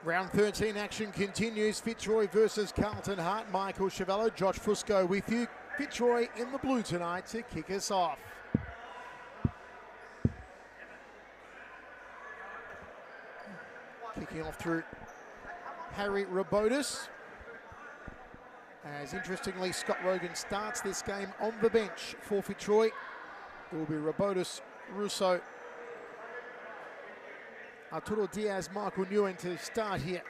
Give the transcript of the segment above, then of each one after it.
Round 13 action continues. Fitzroy versus Carlton. Hart, Michael Chavello, Josh Fusco with you. Fitzroy in the blue tonight to kick us off. Kicking off through Harry Robotis. As interestingly, Scott Rogan starts this game on the bench for Fitzroy. It will be Robotis, Russo, Arturo Diaz, Michael Nguyen to start here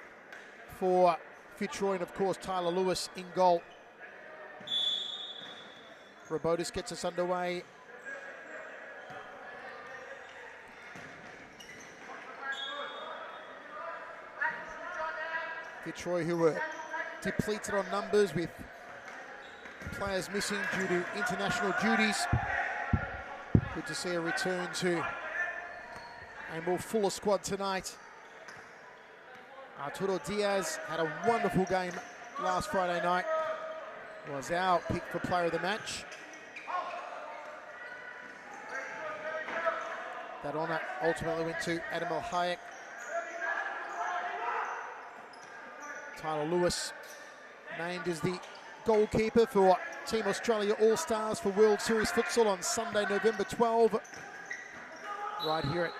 for Fitzroy, and of course Tyler Lewis in goal. Robotis gets us underway. Fitzroy, who were depleted on numbers with players missing due to international duties. Good to see a return to a more fuller squad tonight. Arturo Diaz had a wonderful game last Friday night. Was our pick for player of the match. That honour ultimately went to Adamel Hayek. Tyler Lewis named as the goalkeeper for Team Australia All-Stars for World Series Futsal on Sunday, November 12. Right here at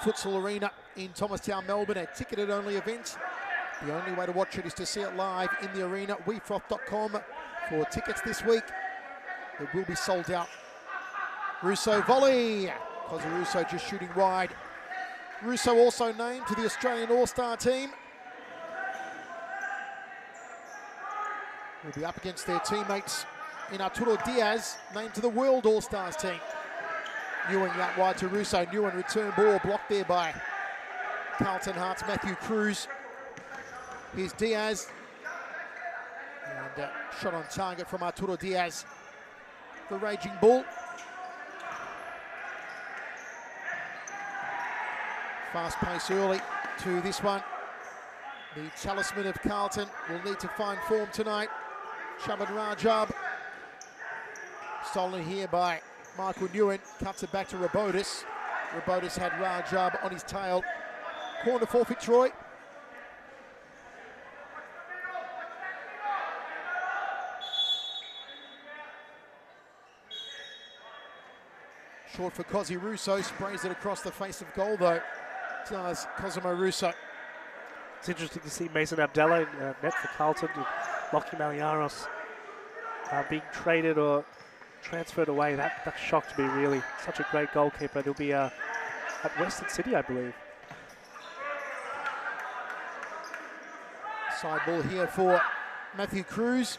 Futsal Arena in Thomastown, Melbourne, a ticketed-only event. The only way to watch it is to see it live in the arena. WeFroth.com for tickets this week. It will be sold out. Russo volley. Cosy Russo just shooting wide. Russo also named to the Australian All-Star team. Will be up against their teammates in Arturo Diaz, named to the World All-Stars team. Nguyen out wide to Russo. Nguyen return ball blocked there by Carlton Hart's Matthew Cruz. Here's Diaz. And shot on target from Arturo Diaz. The Raging Bull. Fast pace early to this one. The talisman of Carlton will need to find form tonight. Shabad Rajab. Stolen here by Michael Nguyen. Cuts it back to Robotis. Robotis had Rajab on his tail. Corner for Fitzroy. Short for Cosy Russo. Sprays it across the face of goal though. Does Cosimo Russo. It's interesting to see Mason Abdallah net for Carlton. Lockie Maliaros being traded or transferred away. That shocked me really. Such a great goalkeeper. He'll be at Western City, I believe. Side ball here for Matthew Cruz.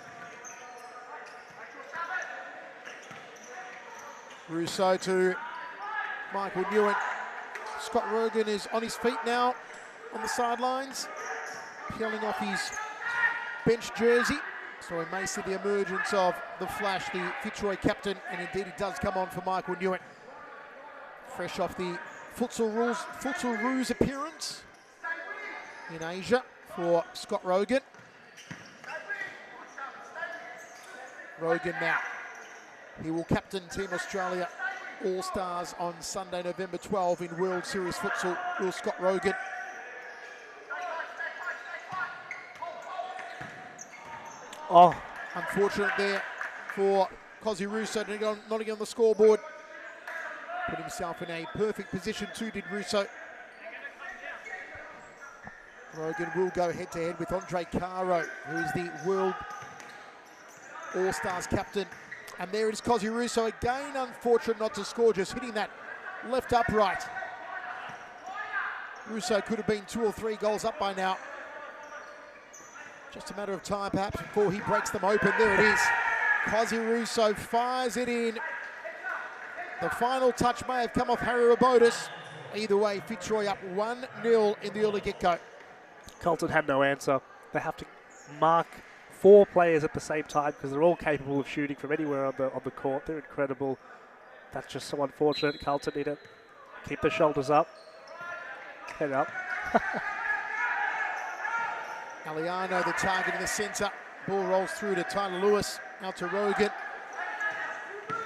Russo to Michael Nguyen. Scott Rogan is on his feet now on the sidelines, peeling off his bench jersey. So we may see the emergence of the Flash, the Fitzroy captain, and indeed it does come on for Michael Nguyen. Fresh off the Futsal Ruse appearance in Asia for Scott Rogan. Rogan now. He will captain Team Australia All-Stars on Sunday, November 12 in World Series Futsal. Will Scott Rogan. Oh, unfortunate there for Cosy Russo not again on the scoreboard. Put himself in a perfect position too, did Russo. Rogan will go head-to-head with Andre Caro, who is the World All-Stars captain. And there it is, Cosy Russo again, unfortunate not to score, just hitting that left upright. Russo could have been 2 or 3 goals up by now. Just a matter of time perhaps before he breaks them open. There it is. Cosy Russo fires it in. The final touch may have come off Harry Robotis. Either way, Fitzroy up 1-0 in the early get-go. Carlton had no answer. They have to mark 4 players at the same time because they're all capable of shooting from anywhere on the court. They're incredible. That's just so unfortunate. Carlton need to keep their shoulders up. Head up. Aliano, the target in the centre. Ball rolls through to Tyler Lewis. Out to Rogan.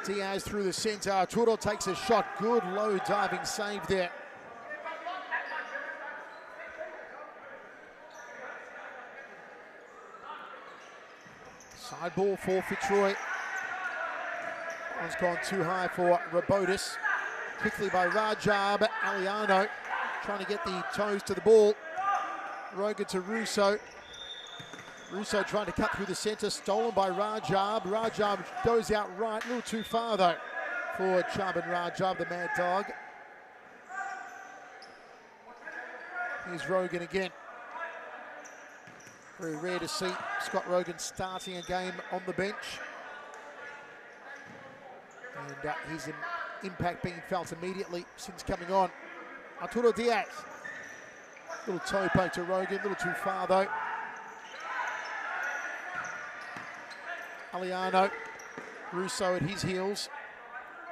Diaz through the centre. Arturo takes a shot. Good low diving save there. Side ball for Fitzroy. One's gone too high for Robotis. Quickly by Rajab. Aliano trying to get the toes to the ball. Rogan to Russo. Russo trying to cut through the centre. Stolen by Rajab. Rajab goes out right. A little too far though for Chubb and Rajab, the mad dog. Here's Rogan again. Very rare to see Scott Rogan starting a game on the bench. And his impact being felt immediately since coming on. Arturo Diaz. Little toe poke to Rogan, a little too far though. Aliano. Russo at his heels.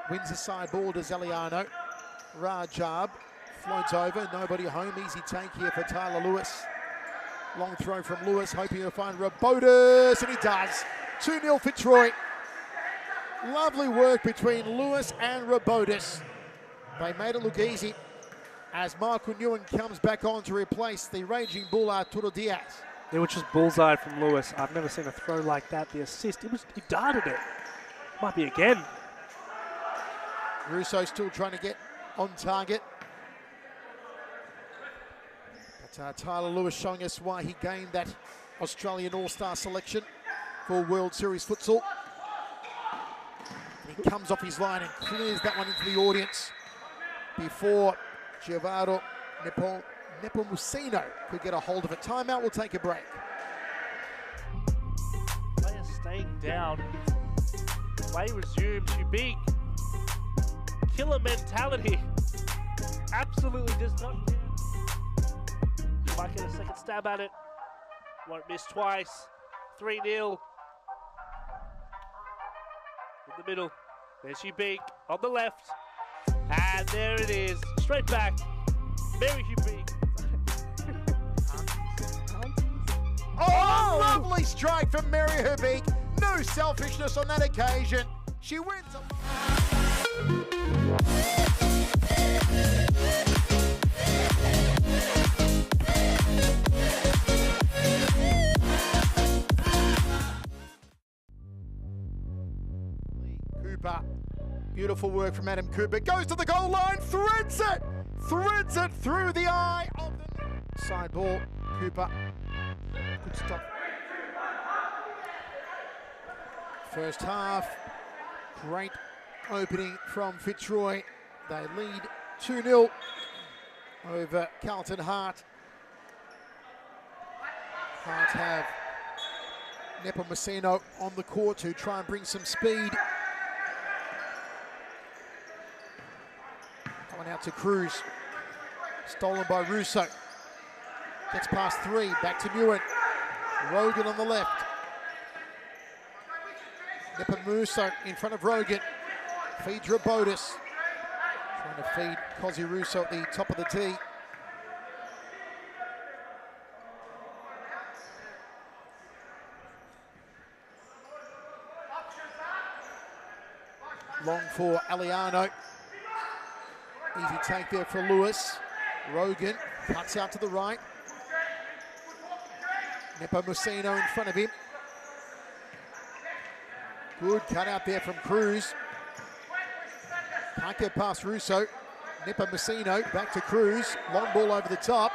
Wins the side ball to Zaliano. Rajab floats over, nobody home. Easy take here for Tyler Lewis. Long throw from Lewis, hoping to find Robotis, and he does. 2-0 Fitzroy. Lovely work between Lewis and Robotis. They made it look easy as Michael Nguyen comes back on to replace the raging bull Arturo Diaz. It was just bullseye from Lewis. I've never seen a throw like that. The assist, he darted it. Might be again. Russo still trying to get on target. But Tyler Lewis showing us why he gained that Australian All-Star selection for World Series Futsal. And he comes off his line and clears that one into the audience before Giovanni Nepomuceno could get a hold of it. Timeout, we'll take a break. Player staying down. Play resumes. You big killer mentality. Absolutely does not. Might get a second stab at it. Won't miss twice. 3-0. In the middle. There's Hubik on the left. And there it is. Straight back. Mary Hubik. Oh, lovely strike from Mary Hubik. No selfishness on that occasion. She wins. Cooper. Beautiful work from Adam Cooper. Goes to the goal line, threads it through the eye of the side ball. Cooper. Good stop. First half, great opening from Fitzroy. They lead 2-0 over Carlton Hart. Hart have Nepomuceno on the court to try and bring some speed. Coming out to Cruz. Stolen by Russo. Gets past three, back to Nguyen. Rogan on the left. Nepomuceno in front of Rogan. Feeds Robotis. Trying to feed Cozzy Russo at the top of the tee. Long for Aliano. Easy take there for Lewis. Rogan cuts out to the right. Nepomuceno in front of him. Good cut out there from Cruz. Can't get past Russo. Nepomuceno back to Cruz. Long ball over the top.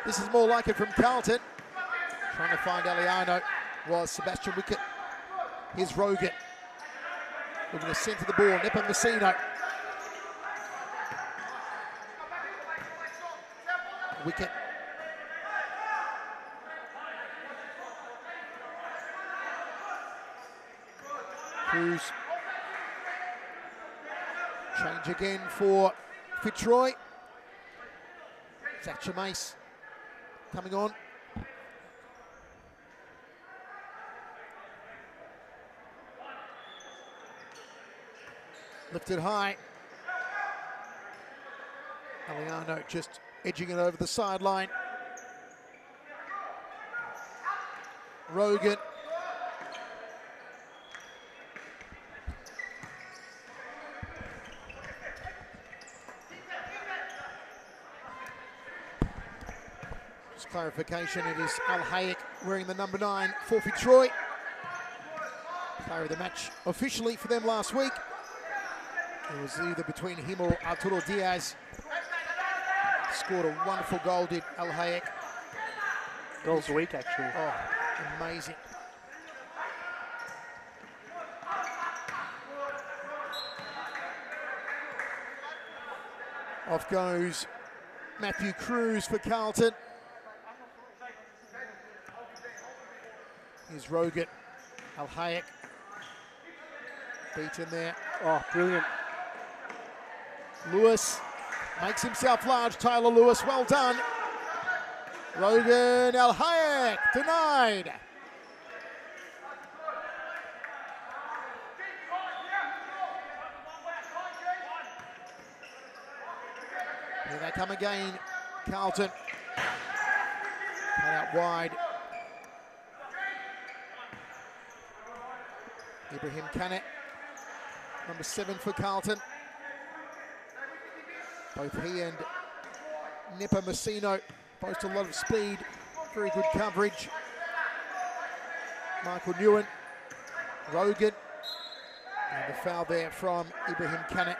This is more like it from Carlton. Trying to find Aliano was Sebastian Wickett. Here's Rogan. Looking to centre the ball. Nepomuceno. Wickett. Cruz. Change again for Fitzroy. Zach Chamace coming on. Lifted high. Aliano just edging it over the sideline. Rogan. Just clarification, it is Al Hayek wearing the number 9 for Fitzroy. Player of the match officially for them last week. It was either between him or Arturo Diaz. Scored a wonderful goal, did Al Hayek. Goals a week, actually. Oh, amazing. Off goes Matthew Cruz for Carlton. Here's Rogan. Al Hayek. Beaten there. Oh, brilliant. Lewis makes himself large. Tyler Lewis, well done. Rogan Al Hayek, denied. Here they come again, Carlton. Cut out wide. Ibrahim Kane, number 7 for Carlton. Both he and Nepomuceno boast a lot of speed, very good coverage. Michael Newen, Rogan, and the foul there from Ibrahim Kane.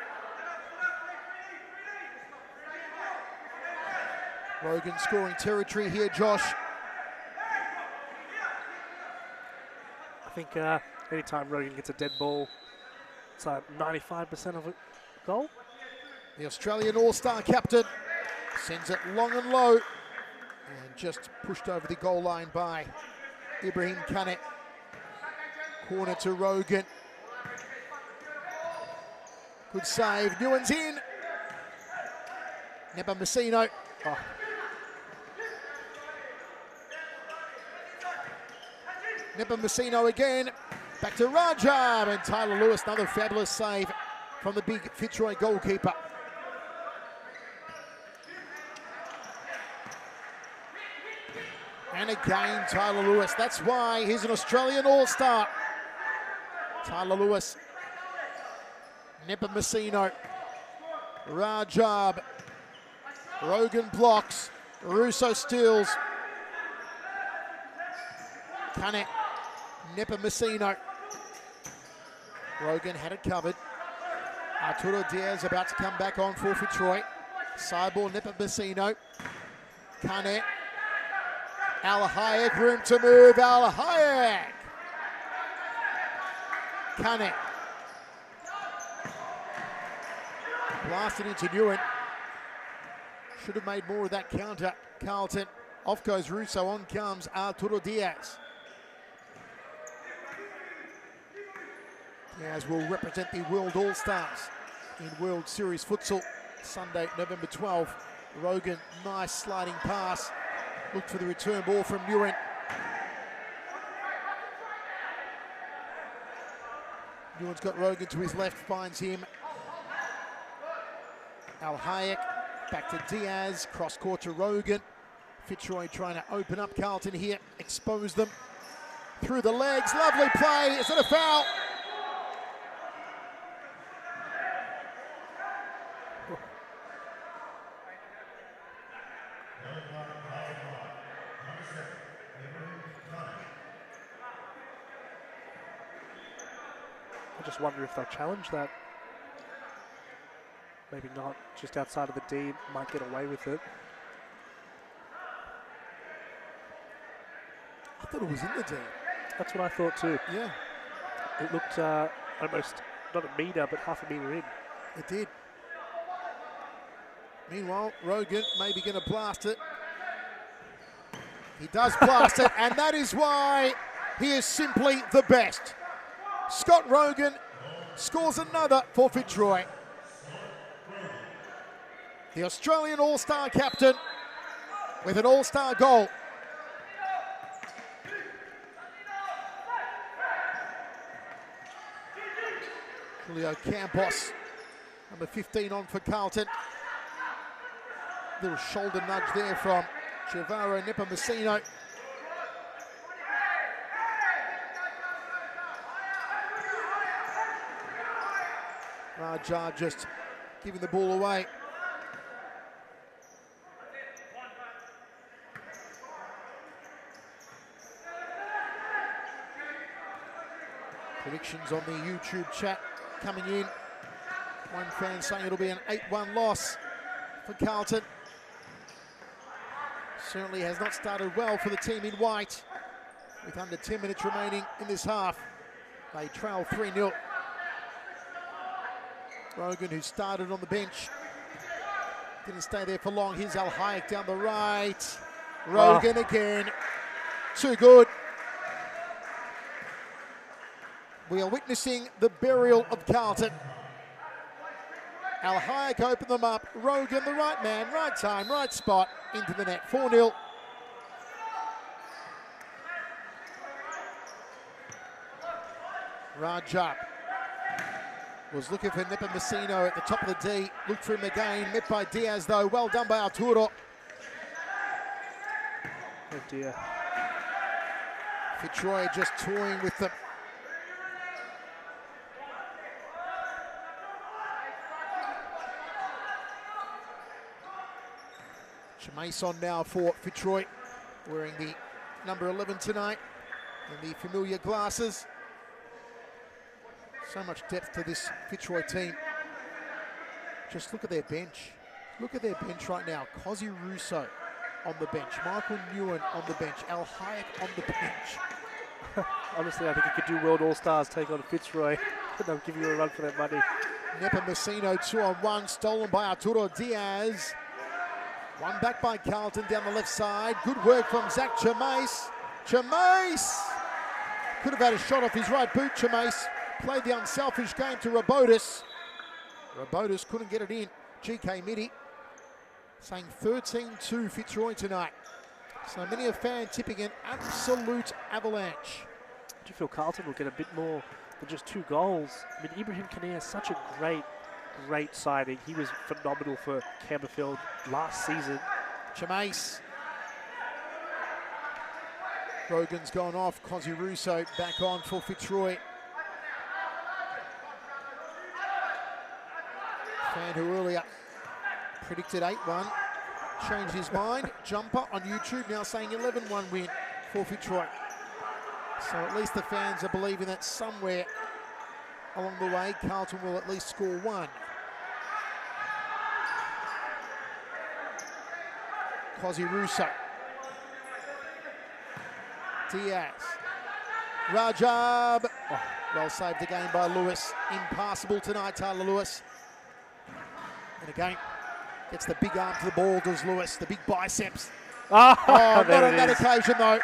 Rogan scoring territory here, Josh. I think anytime Rogan gets a dead ball, it's like 95% of a goal. The Australian All-Star captain sends it long and low and just pushed over the goal line by Ibrahim Kane. Corner to Rogan. Good save. Newen's in. Nepomuceno. Oh. Nepomuceno again. Back to Rajab, and Tyler Lewis, another fabulous save from the big Fitzroy goalkeeper. And again, Tyler Lewis. That's why he's an Australian All-Star. Tyler Lewis. Nepomuceno. Rajab. Rogan blocks. Russo steals. Kane. Nepomuceno. Rogan had it covered. Arturo Diaz about to come back on for Fitzroy. Side ball, Nepomuceno. Kane. Al Hayek, room to move. Al Hayek. Kane. Blasted into Newen. Should have made more of that counter. Carlton. Off goes Russo. On comes Arturo Diaz. Diaz will represent the World All-Stars in World Series Futsal Sunday, November 12th. Rogan, nice sliding pass. Looked for the return ball from Newen. Newen's got Rogan to his left, finds him. Al Hayek, back to Diaz, cross court to Rogan. Fitzroy trying to open up Carlton here, expose them. Through the legs, lovely play, is it a foul? I just wonder if they'll challenge that. Maybe not, just outside of the D, might get away with it. I thought it was in the D. That's what I thought too. Yeah. It looked almost, not a metre, but half a metre in. It did. Meanwhile, Rogan maybe going to blast it. He does blast it, and that is why he is simply the best. Scott Rogan scores another for Fitzroy. The Australian All-Star captain with an All-Star goal. Julio Campos, number 15 on for Carlton. Little shoulder nudge there from Chivaro Nepomuceno. Raja just giving the ball away. Predictions on the YouTube chat coming in. One fan saying it'll be an 8-1 loss for Carlton. Certainly has not started well for the team in white. With under 10 minutes remaining in this half, they trail 3-0. Rogan, who started on the bench, didn't stay there for long. Here's Al Hayek down the right. Rogan again. Too good. We are witnessing the burial of Carlton. Al Hayek opened them up. Rogan, the right man, right time, right spot, into the net. 4-0. Rajab was looking for Nepomuceno at the top of the D. Looked for him again. Met by Diaz, though. Well done by Arturo. Oh dear. Fitzroy just toying with them. Chamace on now for Fitzroy, wearing the number 11 tonight and the familiar glasses. So much depth to this Fitzroy team. Just look at their bench. Look at their bench right now. Cosi Russo on the bench. Michael Newen on the bench. Al Hayek on the bench. Honestly, I think you could do World All-Stars, take on Fitzroy, and they'll give you a run for that money. Nepomuceno 2-on-1, stolen by Arturo Diaz. One back by Carlton down the left side. Good work from Zach Chamace. Chamace could have had a shot off his right boot. Chamace played the unselfish game to Robotis. Robotis couldn't get it in. GK Midi saying 13-2 Fitzroy tonight. So many a fan tipping an absolute avalanche. Do you feel Carlton will get a bit more than just 2 goals? I mean, Ibrahim Kinnear is such a great signing. He was phenomenal for Campbellfield last season. Chamace. Rogan's gone off. Cosi Russo back on for Fitzroy. Fan who earlier predicted 8-1 changed his mind. Jumper on YouTube now saying 11-1 win for Fitzroy. So at least the fans are believing that somewhere along the way Carlton will at least score 1. Cosi Russo. Diaz. Rajab. Oh, well saved again by Lewis. Impassable tonight, Tyler Lewis. And again, gets the big arm to the ball, does Lewis. The big biceps. Oh, not on that occasion, though.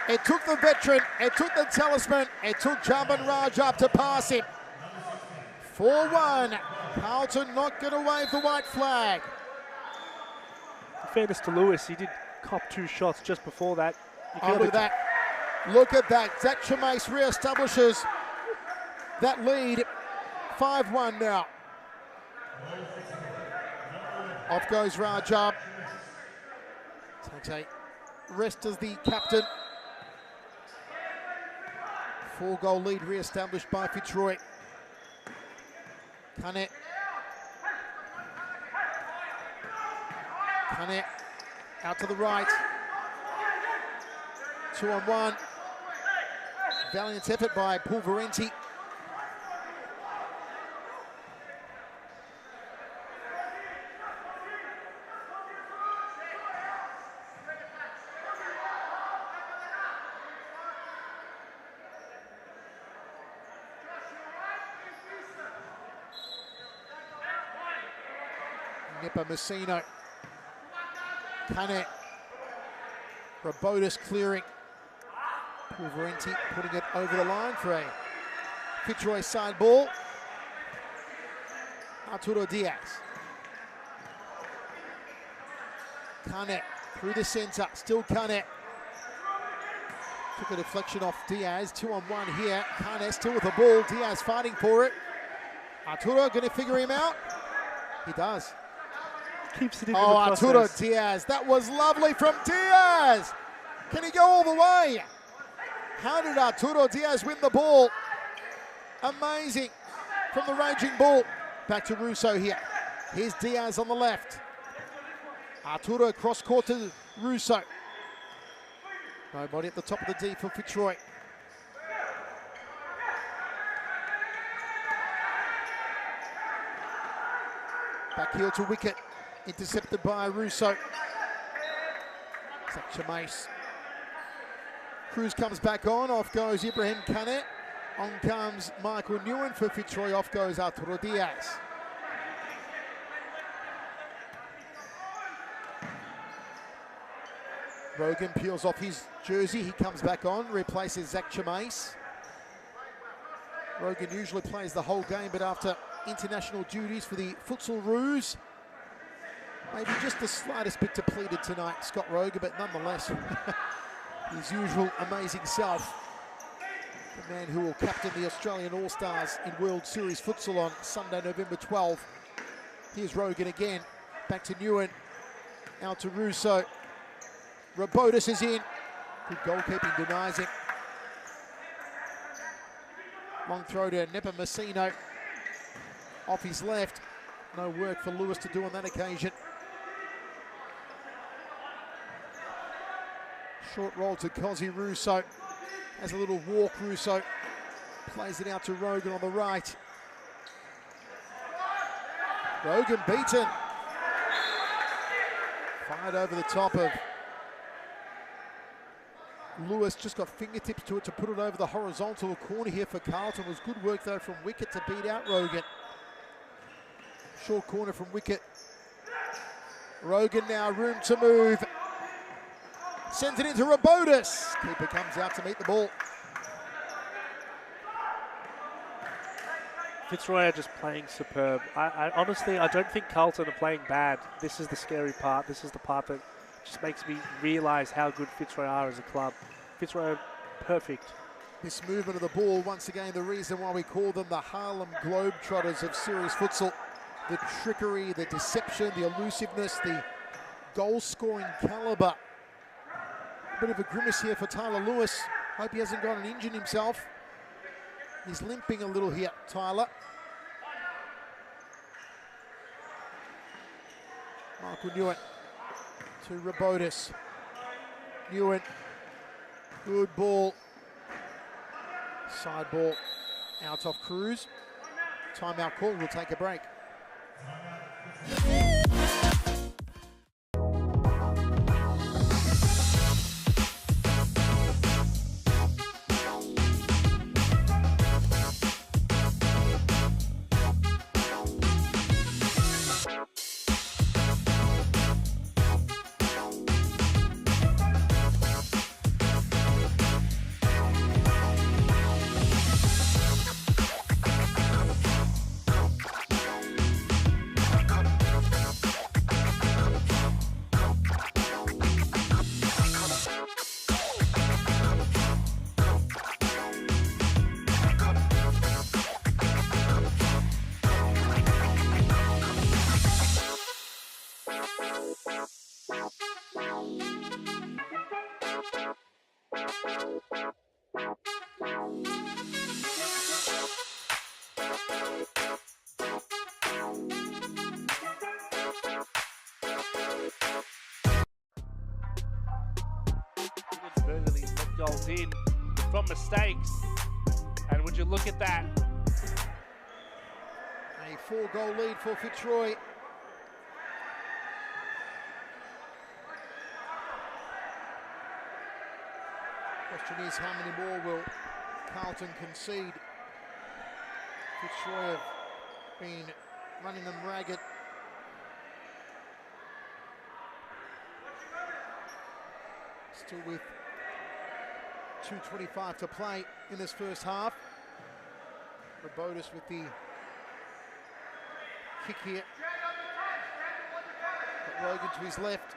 It took the veteran, it took the talisman, it took Jaban Rajab to pass him. 4-1. Carlton not going to wave the white flag. In fairness to Lewis, he did cop 2 shots just before that. Oh, look at that. Look at that. Zach Chamace re-establishes that lead. 5-1 now. Off goes Rajab. Takes a rest as the captain. 4-goal lead re-established by Fitzroy. Kane. Kane out to the right. 2-on-1. Valiant effort by Pulverenti. Nepomuceno. Kane. Robotis clearing. Pulverenti putting it over the line for a Fitzroy side ball. Arturo Diaz. Kane through the centre. Still Kane. Took a deflection off Diaz. 2-on-1 here. Kane still with the ball. Diaz fighting for it. Arturo going to figure him out. He does. Keeps it in oh, Arturo Diaz. That was lovely from Diaz. Can he go all the way? How did Arturo Diaz win the ball? Amazing from the raging bull. Back to Russo here. Here's Diaz on the left. Arturo cross court to Russo. Nobody at the top of the D for Fitzroy. Back heel to wicket. Intercepted by Russo. Zach Chamace. Cruz comes back on. Off goes Ibrahim Kane. On comes Michael Newen for Fitzroy. Off goes Arturo Diaz. Rogan peels off his jersey. He comes back on, replaces Zach Chamace. Rogan usually plays the whole game, but after international duties for the Futsal Roos, maybe just the slightest bit depleted tonight, Scott Rogan, but nonetheless, his usual amazing self. The man who will captain the Australian All-Stars in World Series Futsal on Sunday, November 12. Here's Rogan again, back to Newen, out to Russo. Robotis is in. Good goalkeeping, denies it. Long throw to Nepa Messino. Off his left. No work for Lewis to do on that occasion. Short roll to Cosy Russo. Has a little walk, Russo. Plays it out to Rogan on the right. Rogan beaten. Fired over the top of Lewis, just got fingertips to it to put it over the horizontal corner here for Carlton. It was good work though from wicket to beat out Rogan. Short corner from wicket. Rogan now, room to move. Sends it into Robotis. Keeper comes out to meet the ball. Fitzroy are just playing superb. I honestly, I don't think Carlton are playing bad. This is the scary part. This is the part that just makes me realise how good Fitzroy are as a club. Fitzroy are perfect. This movement of the ball, once again, the reason why we call them the Harlem Globetrotters of series futsal. The trickery, the deception, the elusiveness, the goal-scoring calibre. A bit of a grimace here for Tyler Lewis. Hope he hasn't got an injured himself. He's limping a little here, Tyler. Michael Newen to Robotis. Newen, good ball. Side ball out off Cruz. Timeout call, we'll take a break. Goals in from mistakes, and would you look at that? A 4-goal lead for Fitzroy. Question is, how many more will Carlton concede? Fitzroy have been running them ragged. Still with 2:25 to play in this first half. Robotis with the kick here. Got Rogan to his left.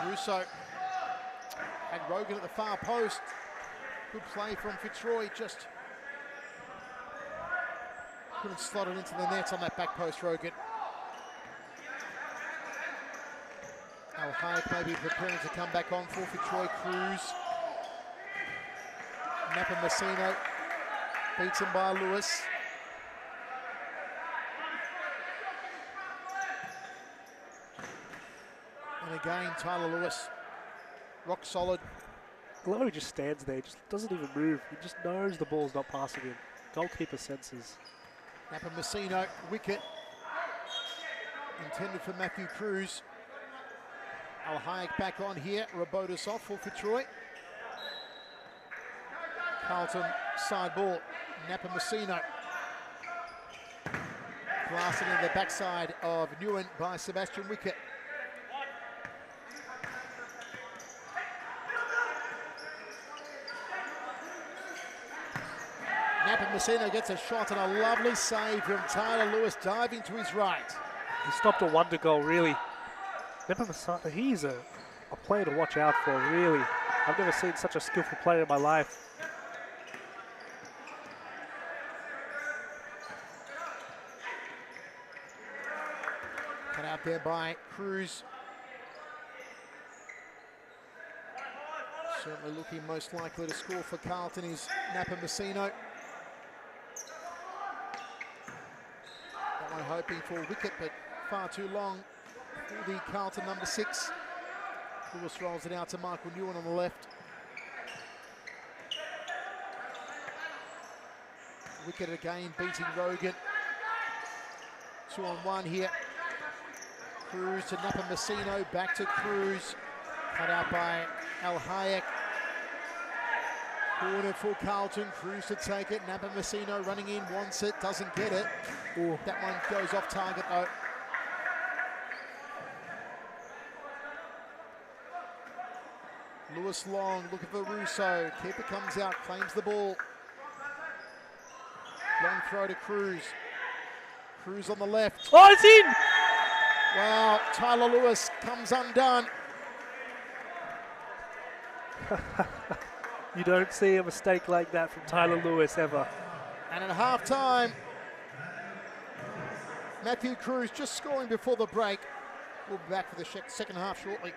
Russo and Rogan at the far post. Good play from Fitzroy, just couldn't slot it into the net on that back post, Rogan. Al Hayek maybe preparing to come back on for Fitzroy. Cruz. Napa Messino beats him by Lewis. And again, Tyler Lewis, rock solid. Glowy just stands there, just doesn't even move. He just knows the ball's not passing him. goalkeeper senses. Napa Messino, wicket. Intended for Matthew Cruz. Al-Hayek back on here. Rabotis off for Fitzroy. Carlton side ball. Napa Messino. Blasted into the backside of Nguyen by Sebastian Wicket. Napa Messino gets a shot and a lovely save from Tyler Lewis diving to his right. He stopped a wonder goal, really. Napa Messino, he's a player to watch out for, really. I've never seen such a skillful player in my life. Cut out there by Cruz. Certainly looking most likely to score for Carlton is Napa Messino. That one hoping for a wicket, but far too long for the Carlton number 6. Lewis rolls it out to Michael Nguyen on the left. Wicket again, beating Rogan. 2-on-1 here. Cruz to Napa Messino, back to Cruz. Cut out by Al-Hayek. Corner for Carlton, Cruz to take it. Napa Messino running in, wants it, doesn't get it. Ooh, that one goes off target though. Lewis long, looking for Russo. Keeper comes out, claims the ball. Long throw to Cruz. Cruz on the left. Oh, it's in! Wow, Tyler Lewis comes undone. You don't see a mistake like that from Tyler Lewis ever. And at half-time, Matthew Cruz just scoring before the break. We'll be back for the second half shortly.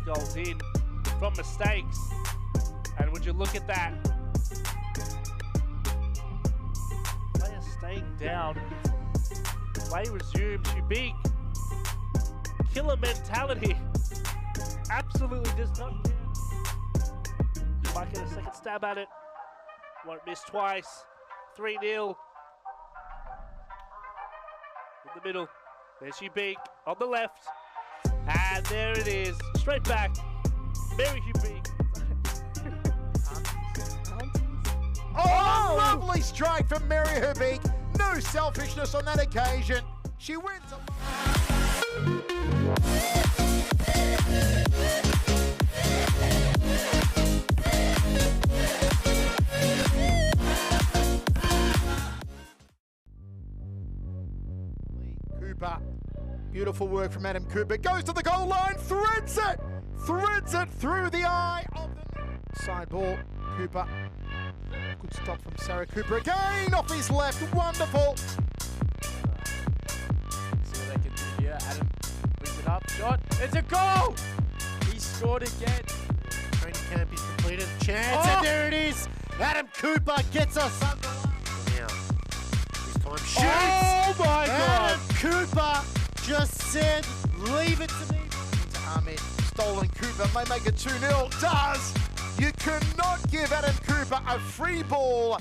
Goals in from mistakes, and would you look at that? Player staying down. Play resumes. You big killer mentality. Absolutely does not care. Might get a second stab at it. Won't miss twice. 3-0. In the middle. There's you big on the left. And there it is, straight back. Mary Hubig. Oh, lovely strike from Mary Hubig. No selfishness on that occasion. She wins. Cooper. Beautiful work from Adam Cooper. Goes to the goal line, threads it through the eye of the side ball. Cooper. Good stop from Sarah Cooper again off his left. Wonderful. See what they can do here. Adam brings it up. Shot. It's a goal. He scored again. Training camp is completed. Chance, and there it is. Adam Cooper gets us underway. Now, this time shoots. Oh my God! Adam Cooper just said, leave it to me. Into Ahmed, stolen. Cooper may make it 2-0. Does. You cannot give Adam Cooper a free ball.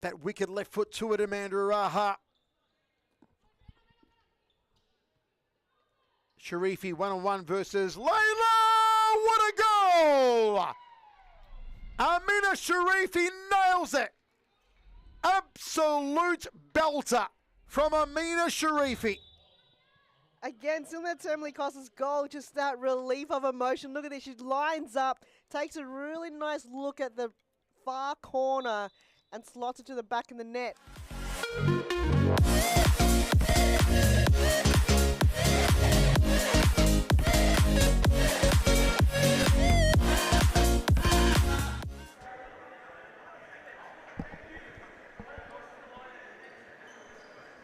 That wicked left foot to it, Amanda Araha. Sharifi 1-on-1 versus Layla. What a goal! Amina Sharifi nails it. Absolute belter from Amina Sharifi. Again, similar to Emily Costa's goal, just that relief of emotion. Look at this, she lines up, takes a really nice look at the far corner and slots it to the back of the net.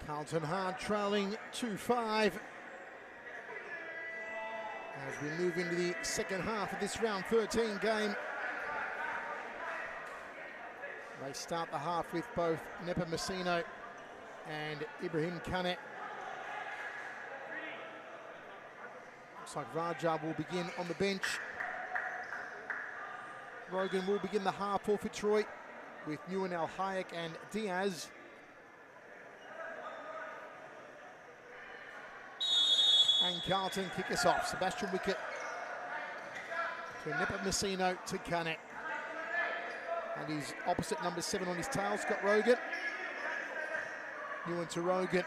Carlton hard trailing 2-5 as we move into the second half of this round 13 game. They start the half with both Nepa Messino and Ibrahim Kane. Looks like Rajab will begin on the bench. Rogan will begin the half for Fitzroy with Nguyen, Al Hayek and Diaz. And Carlton kick us off. Sebastian Wicket to Nepa Messino to Kane. And his opposite number 7 on his tail, Scott Rogan. Nguyen to Rogan.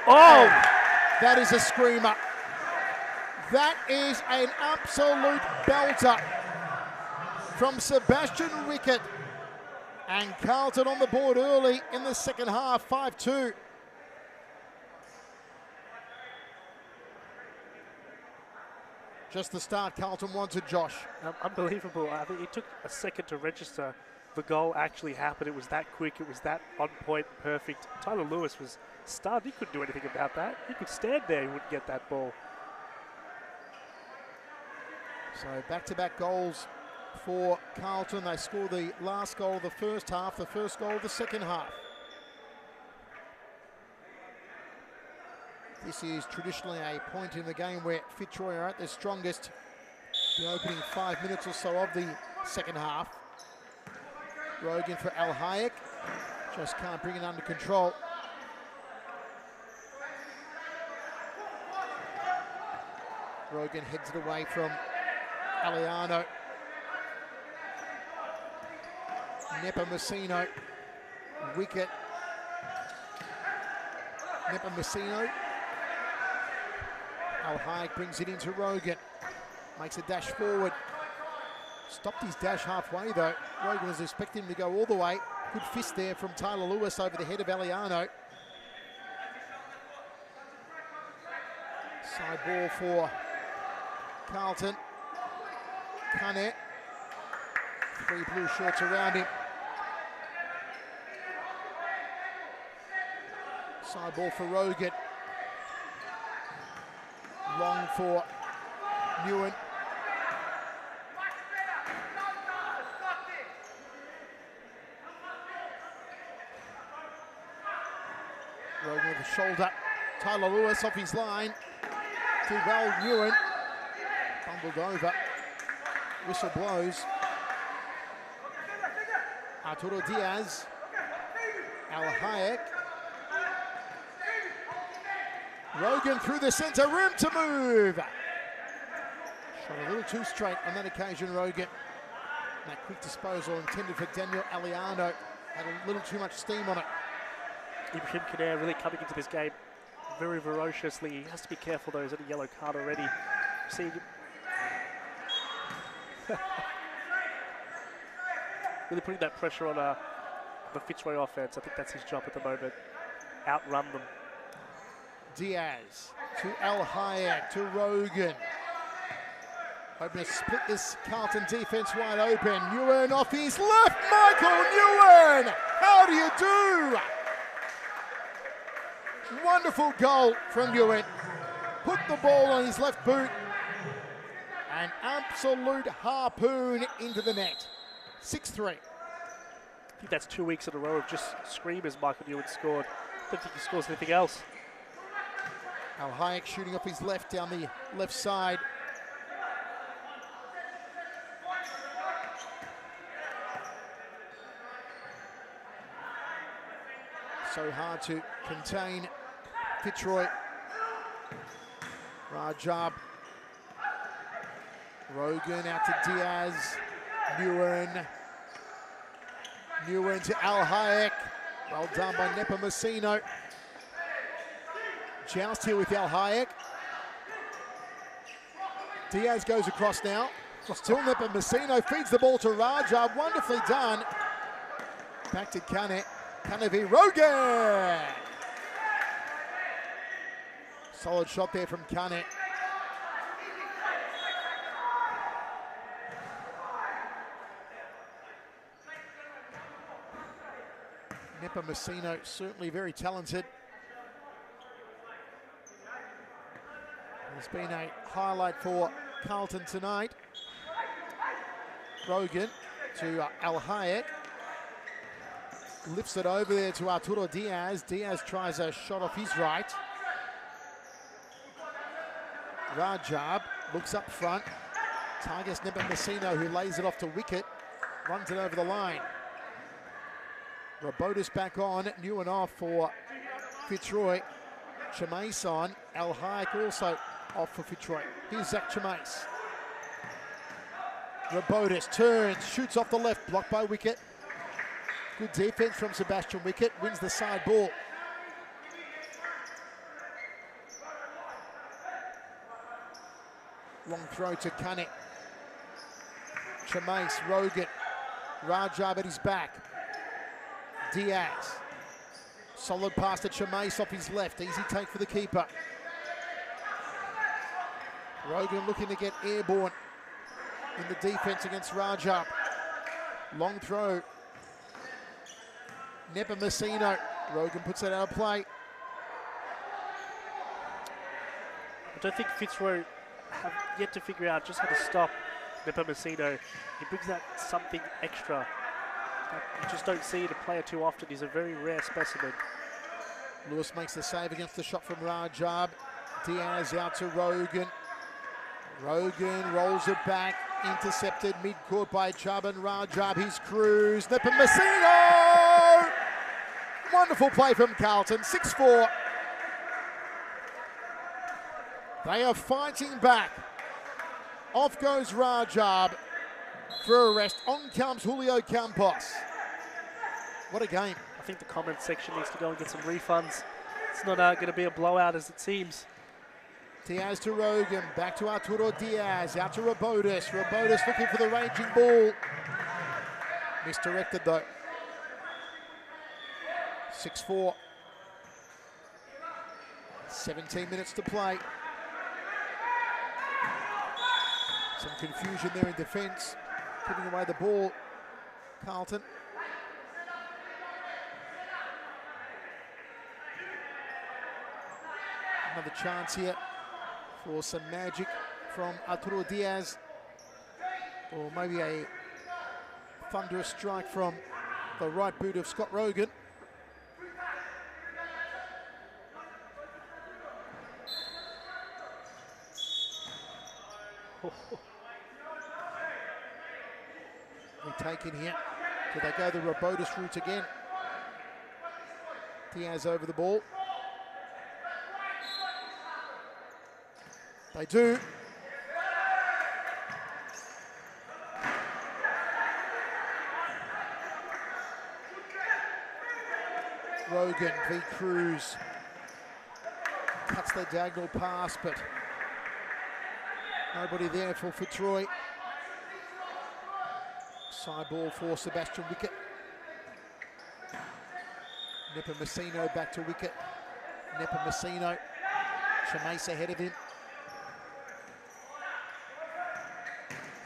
Oh! That is a screamer. That is an absolute belter from Sebastian Wicket. And Carlton on the board early in the second half, 5-2. Just the start Carlton wanted, Josh. Unbelievable. I think it took a second to register. The goal actually happened. It was that quick. It was that on point, perfect. Tyler Lewis was stunned. He couldn't do anything about that. He could stand there. He wouldn't get that ball. So back-to-back goals for Carlton. They score the last goal of the first half, the first goal of the second half. This is traditionally a point in the game where Fitzroy are at their strongest. The opening 5 minutes or so of the second half. Rogan for Al Hayek. Just can't bring it under control. Rogan heads it away from Aliano. Nepa Messino. Wicket. Nepa Messino. Al Hayek brings it into Rogan. Makes a dash forward. Stopped his dash halfway though. Rogan was expecting him to go all the way. Good fist there from Tyler Lewis over the head of Aliano. Side ball for Carlton. Kane. 3 blue shirts around him. Side ball for Rogan. Long for Nguyen. Rogan with the shoulder. Tyler Lewis off his line. Too well, Nguyen. Bumbled over. Whistle blows. Arturo Diaz. Al Hayek. Rogan through the centre, room to move. Shot a little too straight on that occasion, Rogan. That quick disposal intended for Daniel Aliano. Had a little too much steam on it. Ibrahim Kane really coming into this game very ferociously. He has to be careful though, he's had a yellow card already. See him. Really putting that pressure on the Fitzroy offense. I think that's his job at the moment. Outrun them. Diaz to Al Hayek to Rogan. Hoping to split this Carlton defense wide open. Nguyen off his left. Michael Nguyen! How do you do? Wonderful goal from Nguyen. Put the ball on his left boot. An absolute harpoon into the net. 6-3. I think that's 2 weeks in a row of just screamers Michael Nguyen scored. I don't think he scores anything else. Al Hayek shooting off his left down the left side. So hard to contain Fitzroy. Rajab. Rogan out to Diaz. Nguyen. New into Al Hayek. Well done by Nepomuceno. Joust here with Al Hayek. Diaz goes across now. Still Nepomuceno feeds the ball to Rajab. Wonderfully done. Back to Kane. Kane v Rogan. Solid shot there from Kane. Nepomuceno certainly very talented. There's been a highlight for Carlton tonight. Rogan to Al Hayek. Lifts it over there to Arturo Diaz. Diaz tries a shot off his right. Rajab looks up front. Targets Nepomuceno, who lays it off to wicket. Runs it over the line. Robotis back on. New and off for Fitzroy. Chamase on. Al Hayek also off for Fitzroy. Here's Zach Chamase. Robotis turns, shoots off the left, blocked by Wicket. Good defense from Sebastian Wicket, wins the side ball. Long throw to Kane. Chamase, Rogan. Rajab at his back. Diaz. Solid pass to Chamase off his left. Easy take for the keeper. Rogan looking to get airborne in the defense against Rajab. Long throw. Nepomuceno. Rogan puts it out of play. I don't think Fitzroy have yet to figure out just how to stop Nepomuceno. He brings that something extra. You just don't see in a player too often. He's a very rare specimen. Lewis makes the save against the shot from Rajab. Diaz out to Rogan. Rogan rolls it back. Intercepted mid-court by Chubb and Rajab. His cruise. Nepomuceno! Wonderful play from Carlton. 6-4. They are fighting back. Off goes Rajab for a rest. On comes Julio Campos. What a game. I think the comment section needs to go and get some refunds. It's not going to be a blowout as it seems. Diaz to Rogan, back to Arturo Diaz, out to Robotis. Robotis looking for the ranging ball. Misdirected though. 6-4. 17 minutes to play. Some confusion there in defence, giving away the ball. Carlton. Another chance here for some magic from Arturo Diaz, or maybe a thunderous strike from the right boot of Scott Rogan. They take in here. Do they go the Robotis route again? Diaz over the ball. They do. Rogan v Cruz. Cuts the diagonal pass, but nobody there for Fitzroy. Side ball for Sebastian Wicket. Nepomuceno back to Wicket. Nepomuceno. Chamase ahead of him.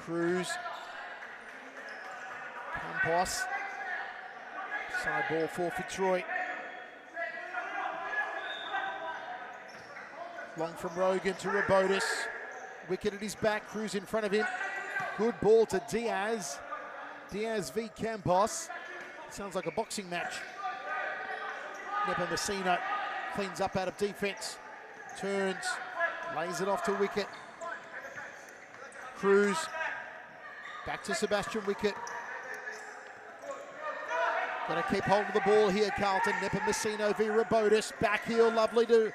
Cruz. Campos. Side ball for Fitzroy. Long from Rogan to Robotis. Wicket at his back. Cruz in front of him. Good ball to Diaz. Diaz v Campos. Sounds like a boxing match. Nepomuceno cleans up out of defence. Turns. Lays it off to Wicket. Cruz. Back to Sebastian Wicket. Got to keep hold of the ball here, Carlton. Nepomuceno v Robotis. Back heel, lovely to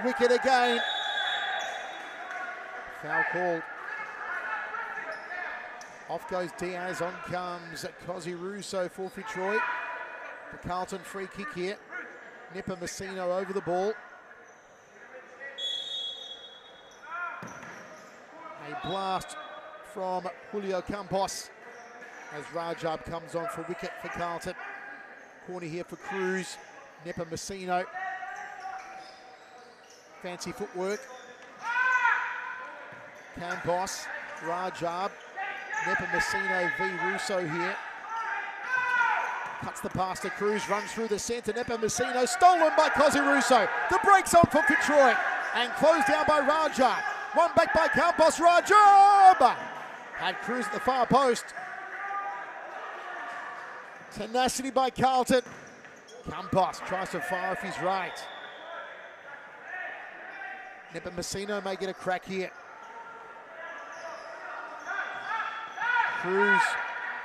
Wicket again. Foul called Off goes Diaz, on comes Cozzy Russo for Fitzroy. The Carlton free kick here. Nipper Messino over the ball. A blast from Julio Campos as Rajab comes on for wicket for Carlton. Corner here for Cruz. Nipper Messino. Fancy footwork. Campos, Rajab. Nipper Messino v Russo here. Cuts the pass to Cruz, runs through the centre. Nipper Messino stolen by Cozzy Russo. The break's on for Fitzroy and closed down by Rajab. One back by Campos, Rajab! Had Cruz at the far post. Tenacity by Carlton. Campos tries to fire off his right. Nipper Messino may get a crack here. Cruz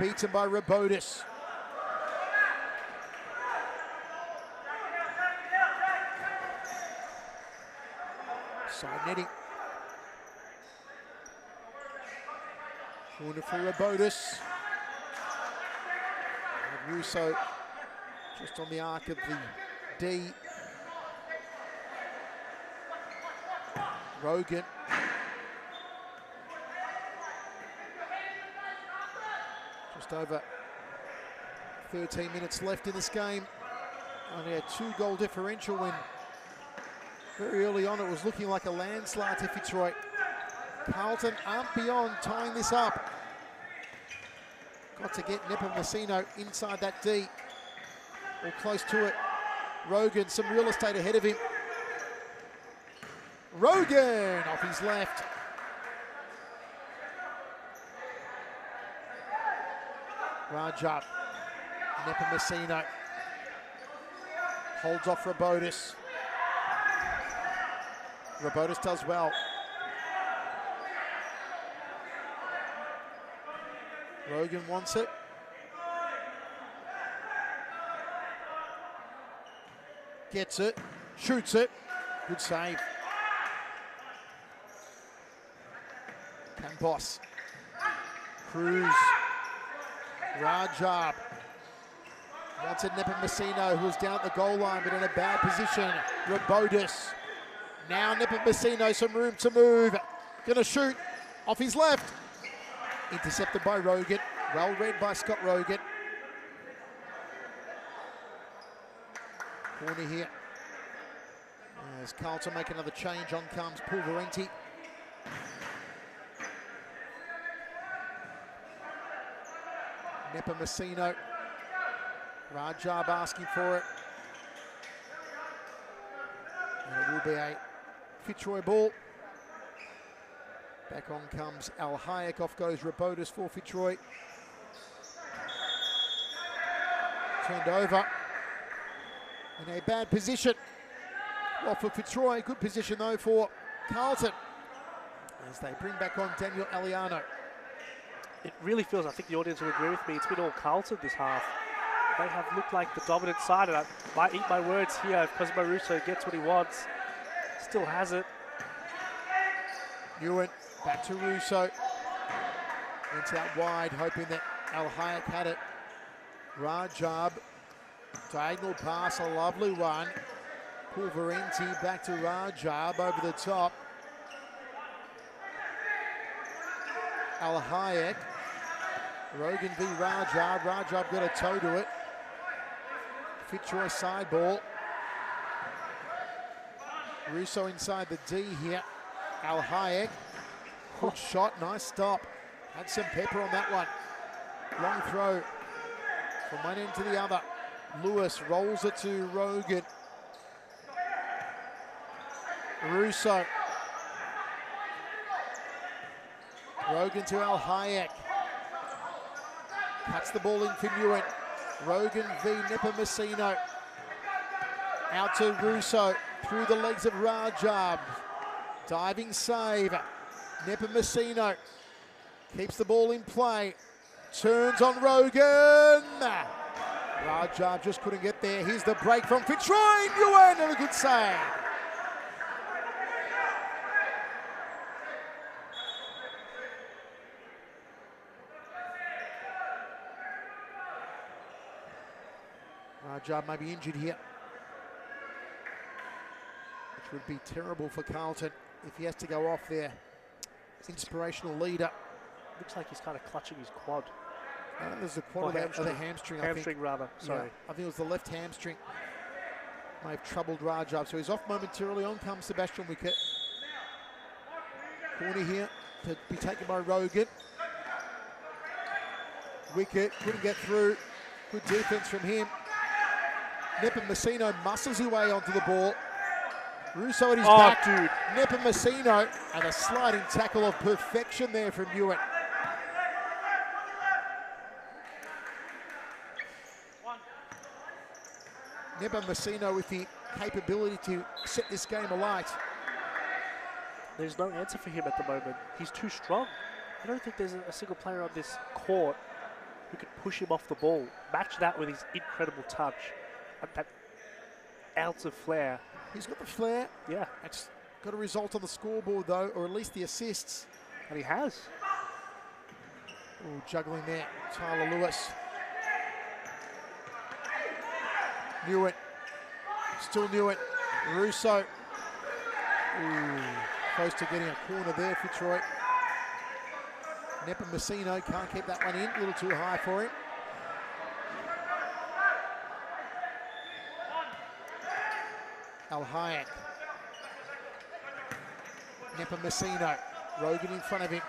beaten by Robotis. Side netting. Corner for Robotis. And Russo just on the arc of the D. Rogan. Just over 13 minutes left in this game. Only a 2-goal differential when very early on it was looking like a landslide to Fitzroy. Carlton aren't beyond tying this up. Got to get Nipper Messino inside that D, or close to it. Rogan, some real estate ahead of him. Rogan off his left. Rajab, Nipper Messino. Holds off Robotis. Robotis does well. Rogan wants it. Gets it. Shoots it. Good save. Campos. Cruz. Rajab. Wanted Nipper Messino, who's down at the goal line but in a bad position. Robotis. Now Nipper Messino, some room to move. Gonna shoot off his left. Intercepted by Rogan. Well read by Scott Rogan. Corner here. As Carlton make another change, on comes Pulverenti. Nipper Messino. Rajab asking for it. And it will be a Fitzroy ball. Back on comes Al Hayek, off goes Robotis for Fitzroy. Turned over. In a bad position. Well, for Fitzroy, good position though for Carlton. As they bring back on Daniel Aliano. It really feels, I think the audience will agree with me, it's been all Carlton this half. They have looked like the dominant side, and I might eat my words here if Cosmo Russo gets what he wants. Still has it. Ewan back to Russo. Went out wide, hoping that Al Hayek had it. Rajab, diagonal pass, a lovely one. Pulverenti back to Rajab over the top. Al Hayek. Rogan v Rajab. Rajab got a toe to it. Fitzroy side ball. Russo inside the D here. Al Hayek. Good shot, nice stop. Had some pepper on that one. Long throw from one end to the other. Lewis rolls it to Rogan. Russo. Rogan to Al Hayek. Cuts the ball in for Newen. Rogan v Nipper Messino. Out to Russo. Through the legs of Rajab. Diving save. Nipper Messino. Keeps the ball in play. Turns on Rogan. Rajab just couldn't get there. Here's the break from Fitzroy. Newen and a good save. Rajab may be injured here, which would be terrible for Carlton if he has to go off there. Inspirational leader. Looks like he's kind of clutching his quad. There's a quad of the hamstring, I think. Hamstring, rather. Sorry. Yeah, I think it was the left hamstring. May have troubled Rajab, so he's off momentarily. On comes Sebastian Wicket. Corner here to be taken by Rogan. Wicket couldn't get through. Good defense from him. Nepomuceno muscles his way onto the ball. Russo at his back. Dude. Nepomuceno, and a sliding tackle of perfection there from Ewan. Nepomuceno with the capability to set this game alight. There's no answer for him at the moment. He's too strong. I don't think there's a single player on this court who could push him off the ball. Match that with his incredible touch and that ounce of flair. He's got the flair. Yeah. It's got a result on the scoreboard though, or at least the assists. And he has. Ooh, juggling there, Tyler Lewis. Newitt, still Newitt. Russo. Ooh, close to getting a corner there, Fitzroy. Nepomuceno can't keep that one in, a little too high for him. Al Hayek. Nepomuceno. Rogan in front of him.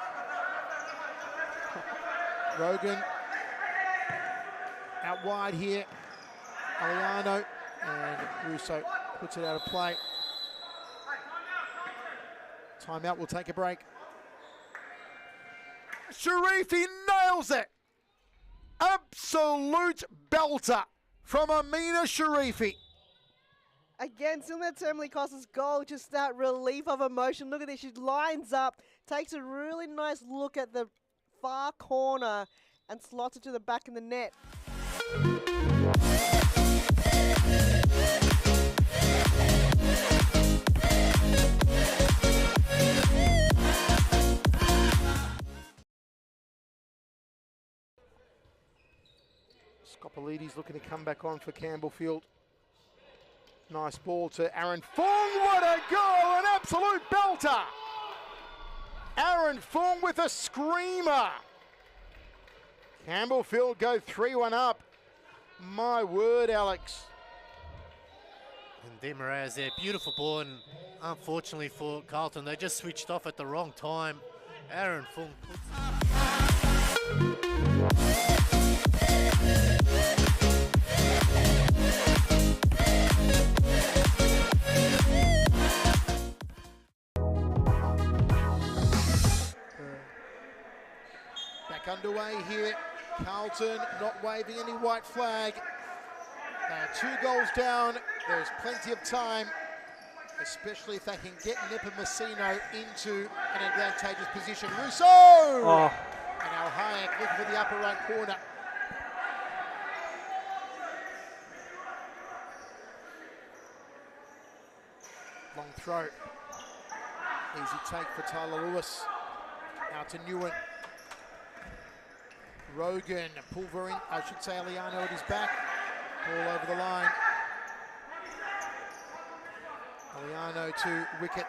Rogan out wide here. Aliano, and Russo puts it out of play. Timeout, we'll take a break. Sharifi nails it. Absolute belter from Amina Sharifi. Again, Sylvia Termly-Costa's goal, just that relief of emotion. Look at this, she lines up, takes a really nice look at the far corner and slots it to the back of the net. Scoppolides looking to come back on for Campbellfield. Nice ball to Aaron Fung. What a goal! An absolute belter! Aaron Fung with a screamer. Campbellfield go 3-1 up. My word, Alex. And De Moraes there, beautiful ball, and unfortunately for Carlton, they just switched off at the wrong time. Aaron Fung Back underway here. Carlton not waving any white flag. They are 2 goals down. There's plenty of time, especially if they can get Nepomuceno into an advantageous position. Russo! Oh. And Al Hayek looking for the upper right corner. Long throw. Easy take for Tyler Lewis. Out to Newen. Rogan, Pulverin, I should say Aliano at his back. All over the line. Aliano to wicket.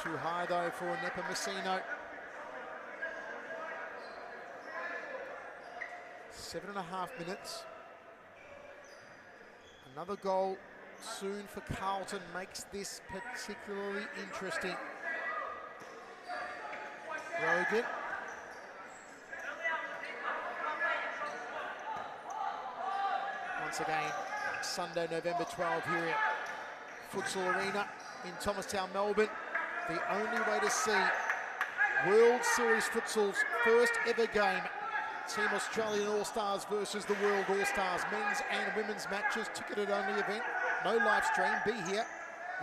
Too high though for Nepomuceno. 7.5 minutes. Another goal soon for Carlton makes this particularly interesting. Rogan. Once again, Sunday, November 12 here at Futsal Arena in Thomastown, Melbourne. The only way to see World Series Futsal's first ever game. Team Australian All-Stars versus the World All-Stars. Men's and women's matches, ticketed only event. No live stream, be here.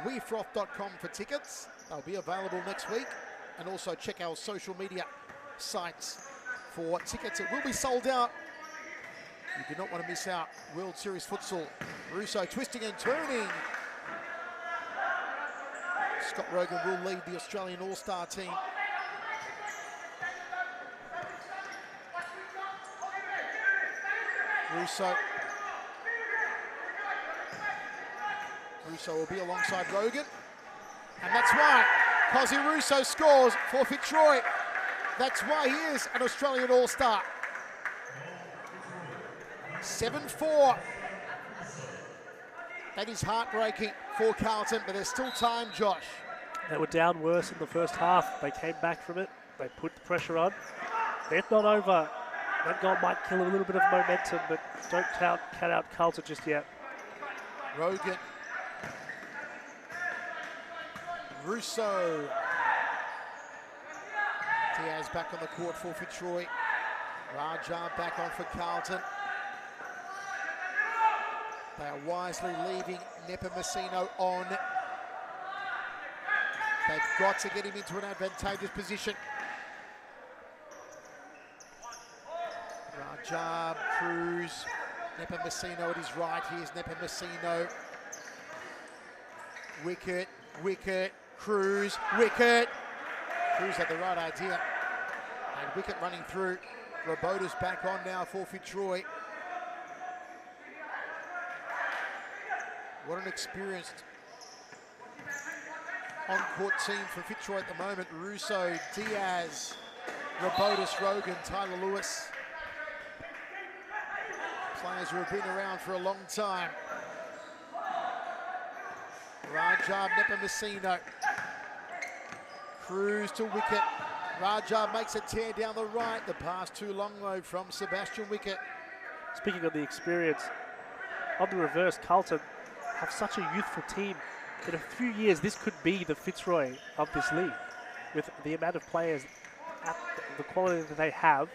WeFroth.com for tickets. They'll be available next week. And also check our social media sites for tickets. It will be sold out. You do not want to miss out. World Series Futsal. Russo twisting and turning. Scott Rogan will lead the Australian All-Star team. Russo Russo will be alongside Rogan. And that's why Cosy Russo scores for Fitzroy. That's why he is an Australian All-Star. 7-4. That is heartbreaking for Carlton, but there's still time, Josh. They were down worse in the first half. They came back from it. They put the pressure on. They're not over. That goal might kill a little bit of momentum, but don't count out Carlton just yet. Rogan. Russo. Diaz back on the court for Fitzroy. Raja back on for Carlton. They are wisely leaving Nepomuceno on. They've got to get him into an advantageous position. Rajab, Cruz, Nepomuceno at his right. Here's Nepomuceno. Wicket, Wicket, Cruz, Wicket. Cruz had the right idea. And Wicket running through. Robota's back on now for Fitzroy. What an experienced on-court team for Fitzroy at the moment. Russo, Diaz, Robotis, Rogan, Tyler Lewis. Players who have been around for a long time. Rajab, Nepomuceno. Cruz to Wicket. Rajab makes a tear down the right. The pass too long though from Sebastian Wicket. Speaking of the experience, on the reverse, Carlton have such a youthful team. In a few years, this could be the Fitzroy of this league. With the amount of players at the quality that they have,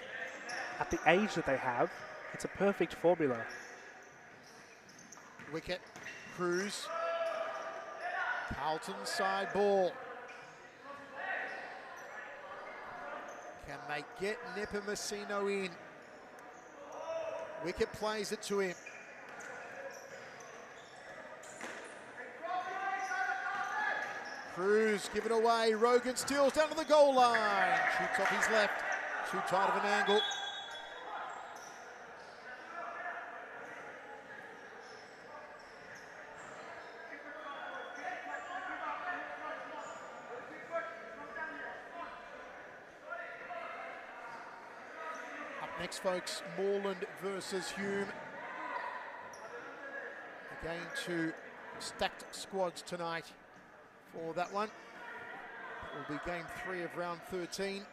at the age that they have, it's a perfect formula. Wicket, Cruz. Carlton side ball. Can they get Nepomuceno in? Wicket plays it to him. Cruz given away. Rogan steals down to the goal line. Shoots off his left. Too tight of an angle. Up next, folks, Moreland versus Hume. Again, two stacked squads tonight. For that one, it will be game 3 of round 13.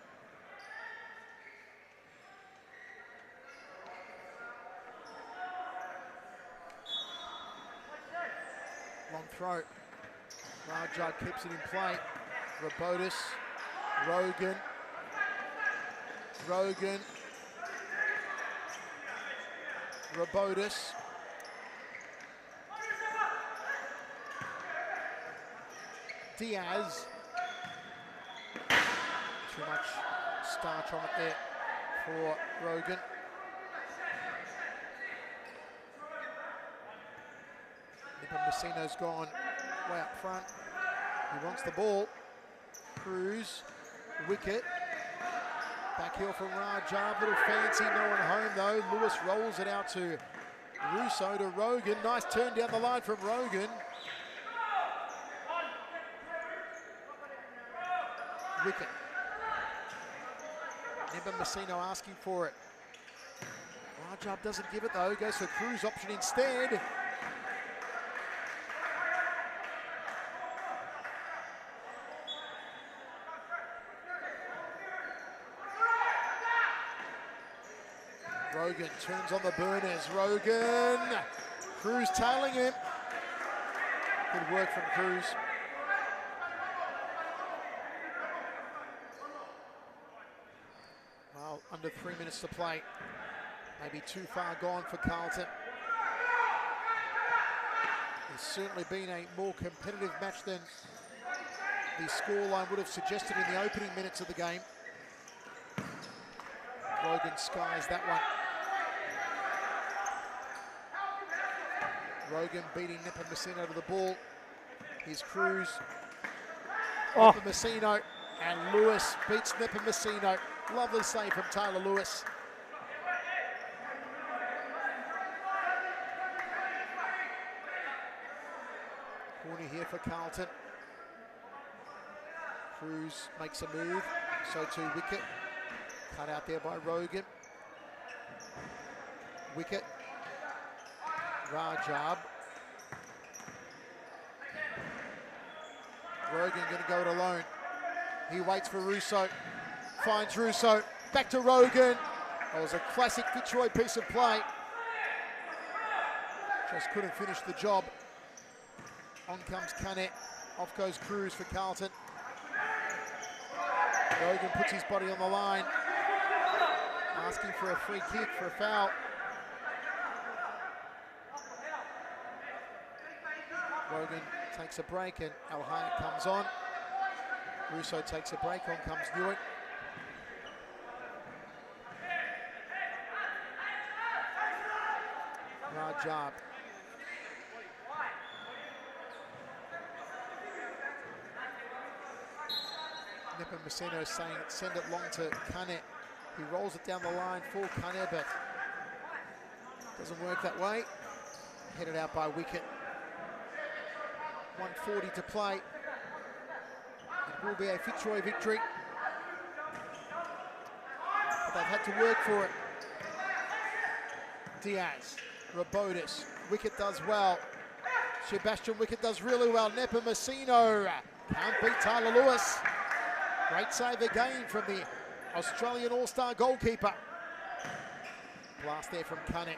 Long throw. Rajah keeps it in play. Robotis, Rogan, Rogan, Robotis. Diaz. Too much starch on it there for Rogan. Nepomuceno's gone way up front. He wants the ball. Cruz, Wicket. Backheel from Rajab, little fancy, no one home though. Lewis rolls it out to Russo to Rogan. Nice turn down the line from Rogan. Wicket. Nepomuceno asking for it. Rajab doesn't give it though, goes for Cruz option instead. Rogan turns on the burners. Rogan. Cruz tailing him. Good work from Cruz. Well, under 3 minutes to play. Maybe too far gone for Carlton. It's certainly been a more competitive match than the scoreline would have suggested in the opening minutes of the game. Rogan skies that one. Rogan beating Nepomuceno to the ball. Here's Cruz. Nepomuceno, and Lewis beats Nepomuceno. Lovely save from Taylor Lewis. for Carlton. Cruz makes a move, so too Wicket. Cut out there by Rogan. Wicket. Rajab. Rogan going to go it alone. He waits for Russo. Finds Russo. Back to Rogan. That was a classic Fitzroy piece of play. Just couldn't finish the job. On comes Canet. Off goes Cruz for Carlton. Rogan puts his body on the line. Asking for a free kick, for a foul. Rogan takes a break and Al-Hayek comes on. Russo takes a break, on comes Newitt. Rajab. Nepomuceno saying send it long to Kane. He rolls it down the line for Kane, but doesn't work that way. Headed out by Wicket. 1:40 to play. It will be a Fitzroy victory, but they've had to work for it. Diaz, Robotis, Wicket does well. Sebastian Wicket does really well. Nepomuceno can't beat Tyler Lewis. Great save again from the Australian All-Star goalkeeper. Blast there from Kane.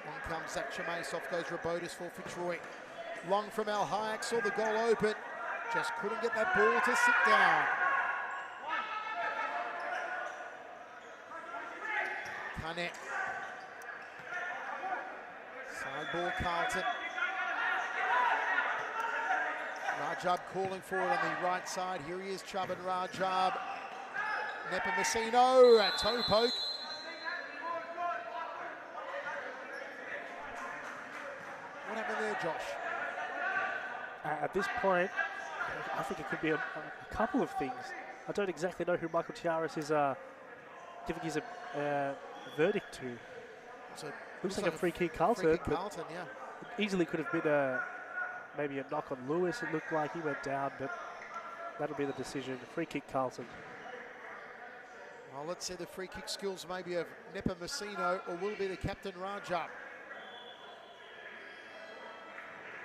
On comes Zach Chamace, off goes Robotis for Fitzroy. Long from Al-Hayek, saw the goal open. Just couldn't get that ball to sit down. Kane. Side ball Carlton. Rajab calling for it on the right side. Here he is, Chubb and Rajab. Nepomuceno, a toe poke. What happened there, Josh? At this point, I think it could be a couple of things. I don't exactly know who Michael Tiaris is giving his verdict to. So looks like a free kick Carlton. Free kick Carlton, yeah. It easily could have been maybe a knock on Lewis. It looked like he went down, but that'll be the decision. Free kick Carlton. Well, let's see the free kick skills maybe of Nepomuceno, or will it be the captain Rajab?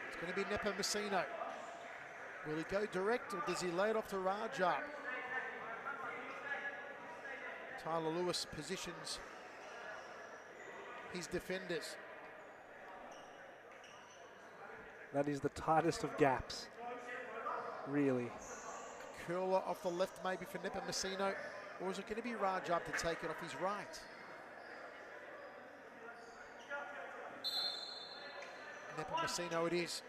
It's going to be Nepomuceno. Will he go direct, or does he lay it off to Rajab? Tyler Lewis positions his defenders. That is the tightest of gaps, really. Curler off the left maybe for Nepomuceno, or is it going to be Rajab to take it off his right? Nepomuceno it is.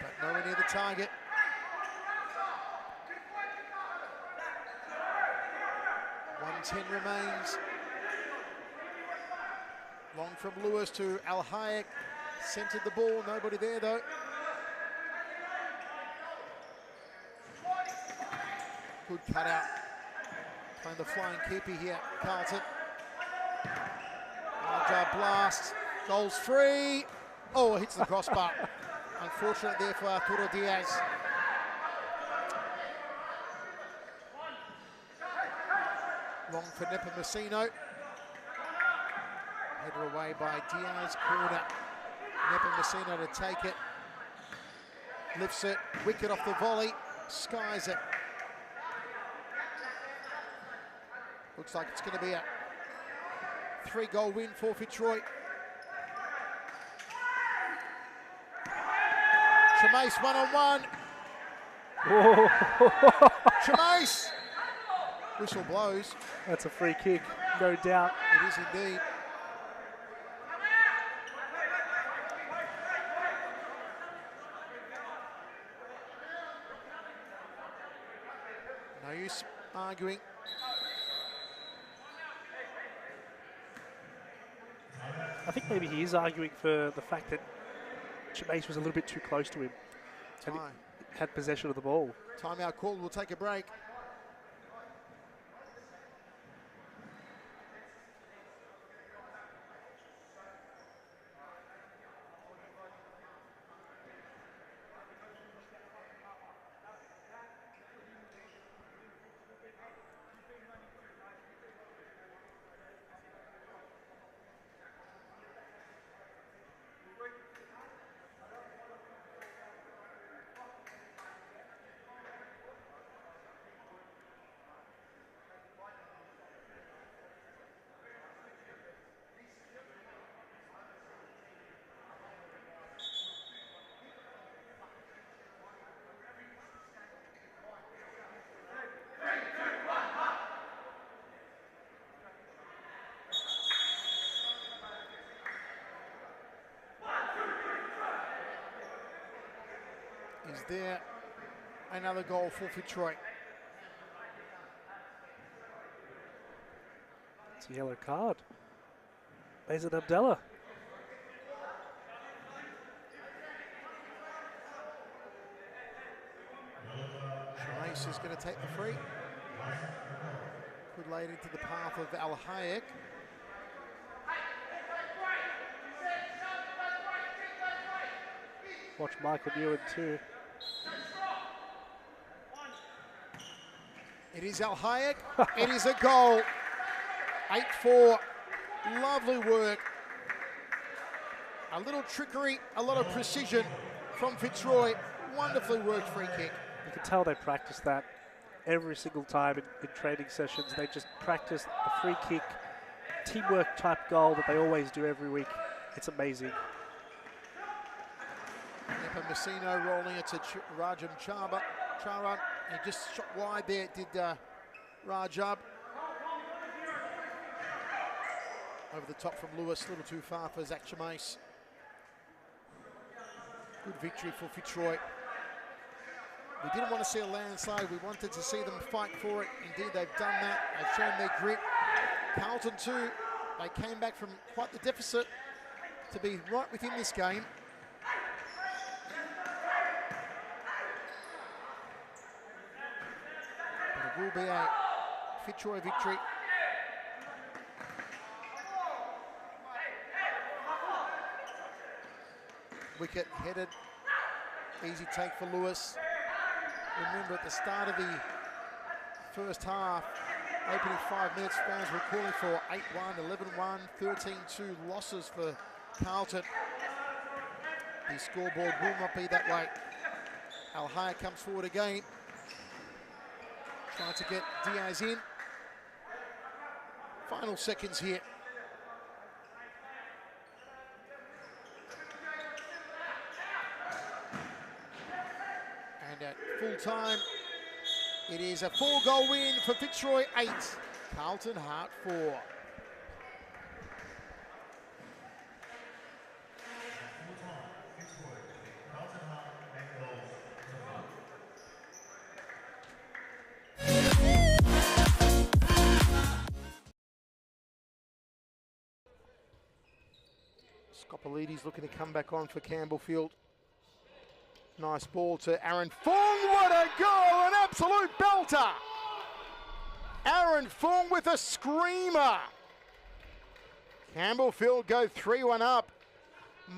But nowhere near the target. .110 remains. Long from Lewis to Al-Hayek. Centered the ball, nobody there though. Good cut out. Playing the flying keeper here, Carlton. Rajab blast. Goals free. Oh, hits the crossbar. Unfortunate there for Arturo Diaz. Long for Nepomuceno. Header away by Diaz. Corner. Nepomuceno to take it. Lifts it. Wicket off the volley. Skies it. Looks like it's going to be a 3-goal win for Fitzroy. Chamace 1-on-1. Chamace. Whistle blows. That's a free kick, no doubt. It is indeed. No use arguing. I think maybe he is arguing for the fact that Chamace was a little bit too close to him and Time. had possession of the ball. Timeout called. We'll take a break. Is there another goal for Fitzroy? It's a yellow card. Mason Abdallah. Trace is going to take the free. Could lay it into the path of Al Hayek. Watch Michael Newen too. It is Al Hayek. It is a goal. 8-4. Lovely work. A little trickery, a lot of precision from Fitzroy. Wonderfully worked free kick. You can tell they practice that every single time in training sessions. They just practice the free kick, teamwork type goal that they always do every week. It's amazing. Nepa Messino rolling it to Rajam Charan. He just shot wide there, did Rajab. Over the top from Lewis, a little too far for Zach Chamase. Good victory for Fitzroy. We didn't want to see a landslide. We wanted to see them fight for it. Indeed, they've done that. They've shown their grit. Carlton too. They came back from quite the deficit to be right within this game. But it will be a Fitzroy victory. Wicket headed. Easy take for Lewis. Remember at the start of the first half, opening 5 minutes, fans were calling for 8-1, 11-1, 13-2 losses for Carlton. The scoreboard will not be that way. Al Hayek comes forward again. Trying to get Diaz in. Final seconds here. And at full time, it is a 4-goal win for Fitzroy 8, Carlton Heart 4. Scopolides looking to come back on for Campbellfield. Nice ball to Aaron Fong. What a goal! An absolute belter! Aaron Fong with a screamer. Campbellfield go 3-1 up.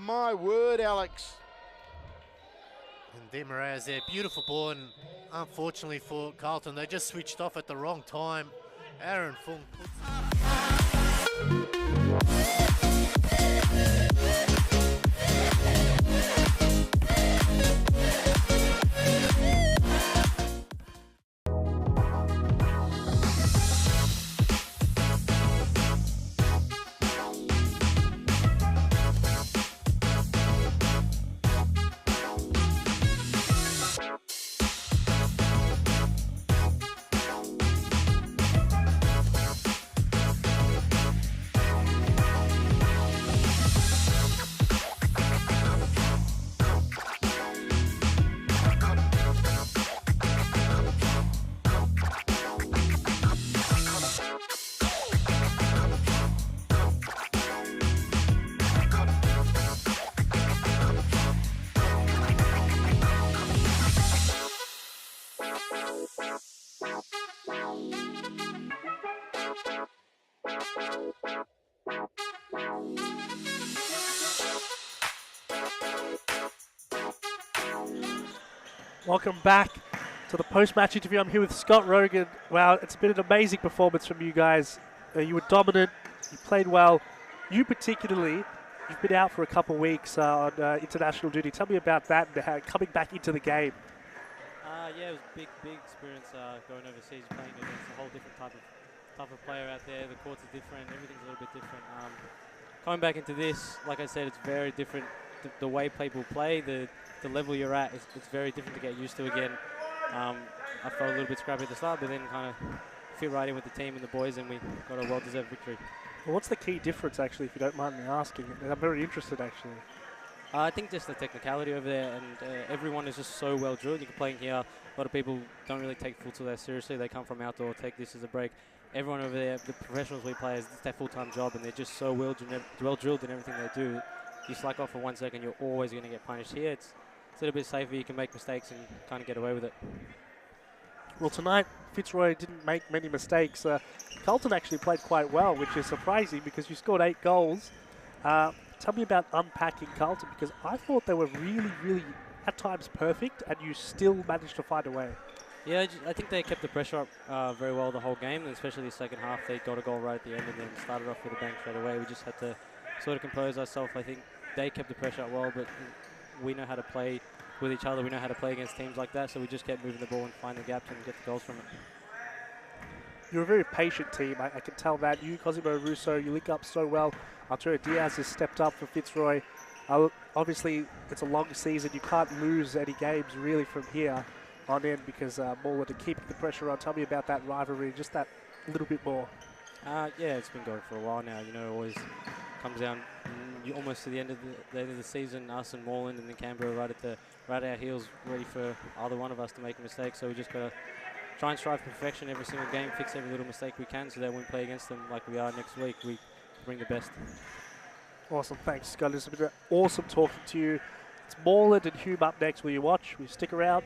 My word, Alex. And Demara's there, beautiful ball, and unfortunately for Carlton, they just switched off at the wrong time. Aaron Fong Welcome back to the post-match interview. I'm here with Scott Rogan. Wow, it's been an amazing performance from you guys. You were dominant. You played well. You particularly, you've been out for a couple of weeks on international duty. Tell me about that and how coming back into the game. Yeah, it was a big experience going overseas, playing against a whole different type of player out there. The courts are different. Everything's a little bit different. Coming back into this, like I said, it's very different. The way people play, the level you're at, it's very different to get used to again. I felt a little bit scrappy at the start, but then kind of fit right in with the team and the boys, and we got a well-deserved victory. Well, what's the key difference, actually, if you don't mind me asking? I'm very interested, actually. I think just the technicality over there, and everyone is just so well drilled. You can play in here. A lot of people don't really take futsal that seriously. They come from outdoor, take this as a break. Everyone over there, the professionals we play, it's their full-time job, and they're just so well drilled in everything they do. You slack off for 1 second, you're always going to get punished. Here, it's a little bit safer. You can make mistakes and kind of get away with it. Well, tonight, Fitzroy didn't make many mistakes. Carlton actually played quite well, which is surprising because you scored 8 goals. Tell me about unpacking Carlton, because I thought they were really, really, at times, perfect, and you still managed to find a way. Yeah, I think they kept the pressure up very well the whole game, and especially the second half. They got a goal right at the end and then started off with a bang straight away. We just had to sort of compose ourselves. I think they kept the pressure up well, but we know how to play with each other. We know how to play against teams like that, so we just kept moving the ball and finding the gaps and get the goals from it. You're a very patient team. I can tell that. You, Cosimo Russo, you link up so well. Arturo Diaz has stepped up for Fitzroy. Obviously, it's a long season. You can't lose any games really from here on in because Moreland to keep the pressure on. Tell me about that rivalry, just that little bit more. Yeah, it's been going for a while now. You know, it always comes down almost to the end of the season. Us and Moreland and then Canberra right at our heels, ready for either one of us to make a mistake. So we just got to try and strive for perfection every single game, fix every little mistake we can, so that when we play against them like we are next week, we bring the best. Awesome, thanks, Scott. It's been awesome talking to you. It's Moreland and Hume up next. Will you watch? Will you stick around?